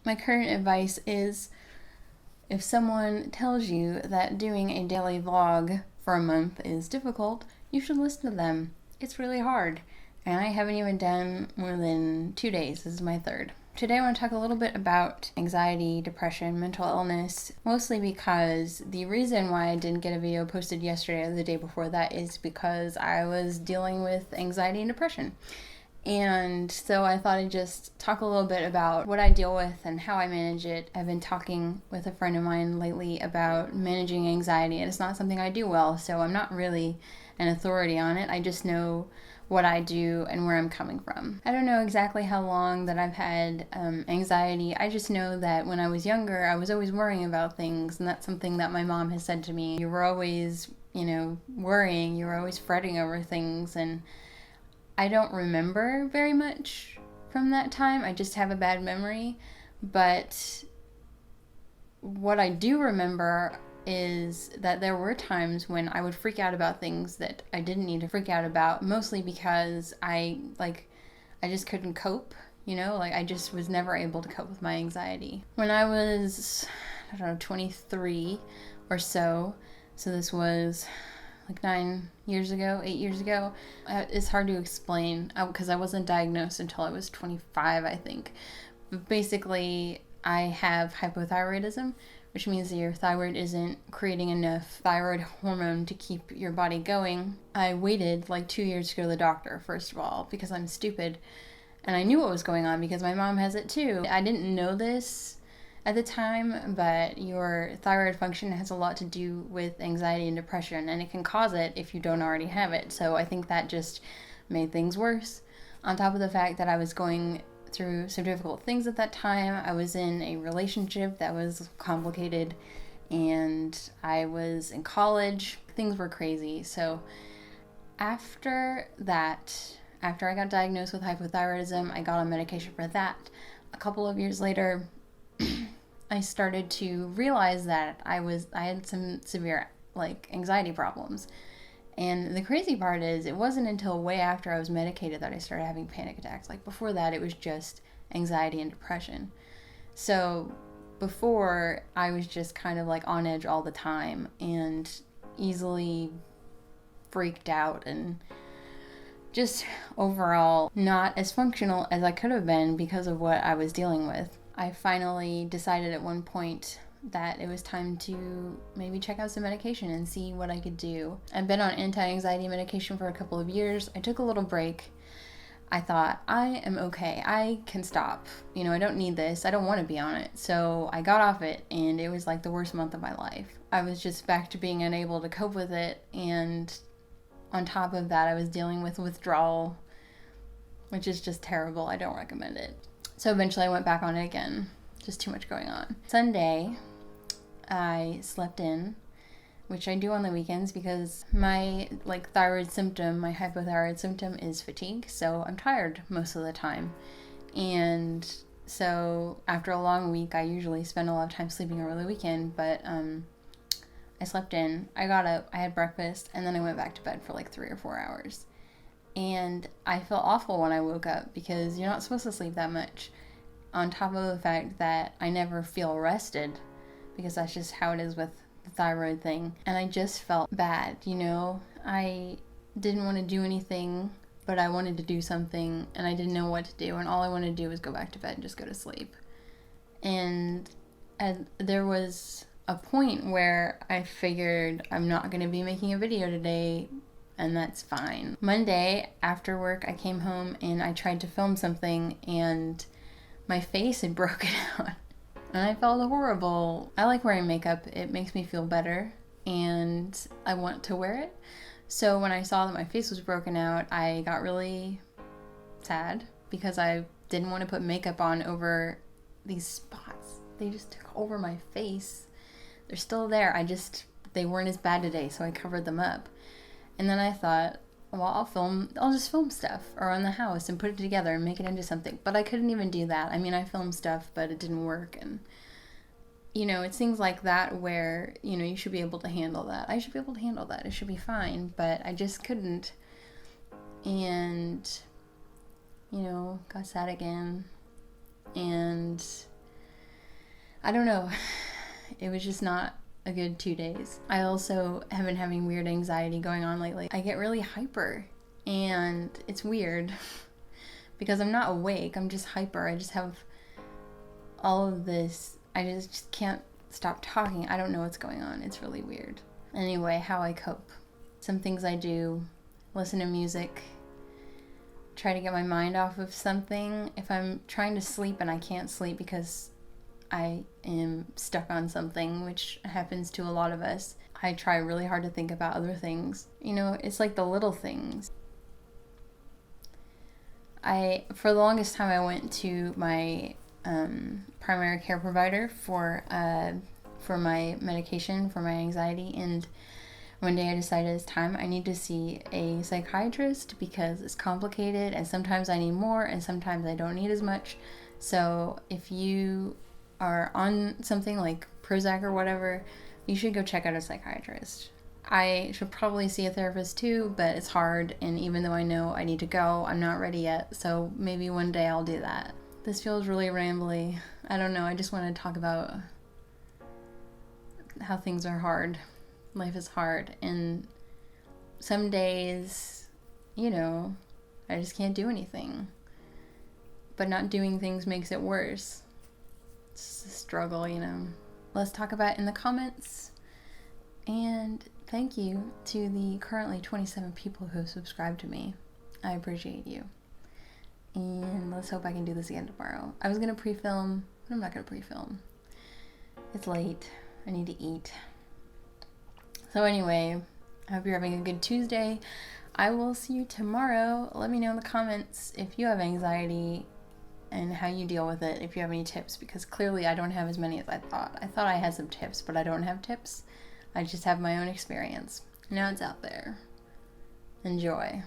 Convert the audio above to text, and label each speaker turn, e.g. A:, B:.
A: My current advice is, if someone tells you that doing a daily vlog for a month is difficult, you should listen to them. It's really hard. And I haven't even done more than 2 days. This is my third. Today I want to talk a little bit about anxiety, depression, mental illness, mostly because the reason why I didn't get a video posted yesterday or the day before that is because I was dealing with anxiety and depression. And so I thought I'd just talk a little bit about what I deal with and how I manage it. I've been talking with a friend of mine lately about managing anxiety, and it's not something I do well, so I'm not really an authority on it. I just know what I do and where I'm coming from. I don't know exactly how long that I've had anxiety. I just know that when I was younger, I was always worrying about things, and that's something that my mom has said to me. You were always, worrying, you were always fretting over things, and I don't remember very much from that time. I just have a bad memory. But what I do remember is that there were times when I would freak out about things that I didn't need to freak out about, mostly because I just couldn't cope, I just was never able to cope with my anxiety. When I was, 23 or so this was like 8 years ago. It's hard to explain because I wasn't diagnosed until I was 25, I think. But basically, I have hypothyroidism, which means that your thyroid isn't creating enough thyroid hormone to keep your body going. I waited like 2 years to go to the doctor, first of all, because I'm stupid. And I knew what was going on because my mom has it too. I didn't know this at the time, but your thyroid function has a lot to do with anxiety and depression, and it can cause it if you don't already have it. So I think that just made things worse. On top of the fact that I was going through some difficult things at that time, I was in a relationship that was complicated, and I was in college. Things were crazy. So after I got diagnosed with hypothyroidism, I got on medication for that. A couple of years later, I started to realize that I had some severe anxiety problems. And the crazy part is, it wasn't until way after I was medicated that I started having panic attacks. Like before that, it was just anxiety and depression. So before, I was just kind of like on edge all the time and easily freaked out and just overall not as functional as I could have been because of what I was dealing with. I finally decided at one point that it was time to maybe check out some medication and see what I could do. I've been on anti-anxiety medication for a couple of years. I took a little break. I thought, I am okay. I can stop. I don't need this. I don't want to be on it. So I got off it, and it was like the worst month of my life. I was just back to being unable to cope with it, and on top of that, I was dealing with withdrawal, which is just terrible. I don't recommend it. So eventually I went back on it again. Just too much going on. Sunday, I slept in, which I do on the weekends because my thyroid symptom, my hypothyroid symptom is fatigue. So I'm tired most of the time. And so after a long week, I usually spend a lot of time sleeping over the weekend, but I slept in, I got up, I had breakfast, and then I went back to bed for like 3 or 4 hours. And I felt awful when I woke up because you're not supposed to sleep that much. On top of the fact that I never feel rested because that's just how it is with the thyroid thing. And I just felt bad, I didn't want to do anything, but I wanted to do something, and I didn't know what to do. And all I wanted to do was go back to bed and just go to sleep. And there was a point where I figured I'm not going to be making a video today, and that's fine. Monday, after work, I came home and I tried to film something, and my face had broken out. And I felt horrible. I like wearing makeup. It makes me feel better, and I want to wear it. So when I saw that my face was broken out, I got really sad because I didn't want to put makeup on over these spots. They just took over my face. They're still there. They weren't as bad today, so I covered them up. And then I thought, well, I'll just film stuff around the house and put it together and make it into something. But I couldn't even do that. I mean, I filmed stuff, but it didn't work. And, it's things like that where, you should be able to handle that. I should be able to handle that. It should be fine. But I just couldn't. And, got sad again. And I don't know. It was just not a good 2 days. I also have been having weird anxiety going on lately. I get really hyper, and it's weird because I'm not awake. I'm just hyper. I just have all of this. I just can't stop talking. I don't know what's going on. It's really weird. Anyway, how I cope. Some things I do: listen to music, try to get my mind off of something. If I'm trying to sleep and I can't sleep because I am stuck on something, which happens to a lot of us, I try really hard to think about other things. You know, it's like the little things. For the longest time, I went to my primary care provider for my medication for my anxiety, and one day I decided it's time. I need to see a psychiatrist because it's complicated, and sometimes I need more and sometimes I don't need as much. So if you are on something like Prozac or whatever, you should go check out a psychiatrist. I should probably see a therapist too, but it's hard, and even though I know I need to go, I'm not ready yet, so maybe one day I'll do that. This feels really rambly. I don't know, I just want to talk about how things are hard. Life is hard, and some days, you know, I just can't do anything. But not doing things makes it worse. It's a struggle, you know. Let's talk about it in the comments. And thank you to the currently 27 people who have subscribed to me. I appreciate you. And let's hope I can do this again tomorrow. I was going to pre-film, but I'm not going to pre-film. It's late. I need to eat. So anyway, I hope you're having a good Tuesday. I will see you tomorrow. Let me know in the comments if you have anxiety and how you deal with it, if you have any tips, because clearly I don't have as many as I thought. I thought I had some tips, but I don't have tips. I just have my own experience. Now it's out there. Enjoy.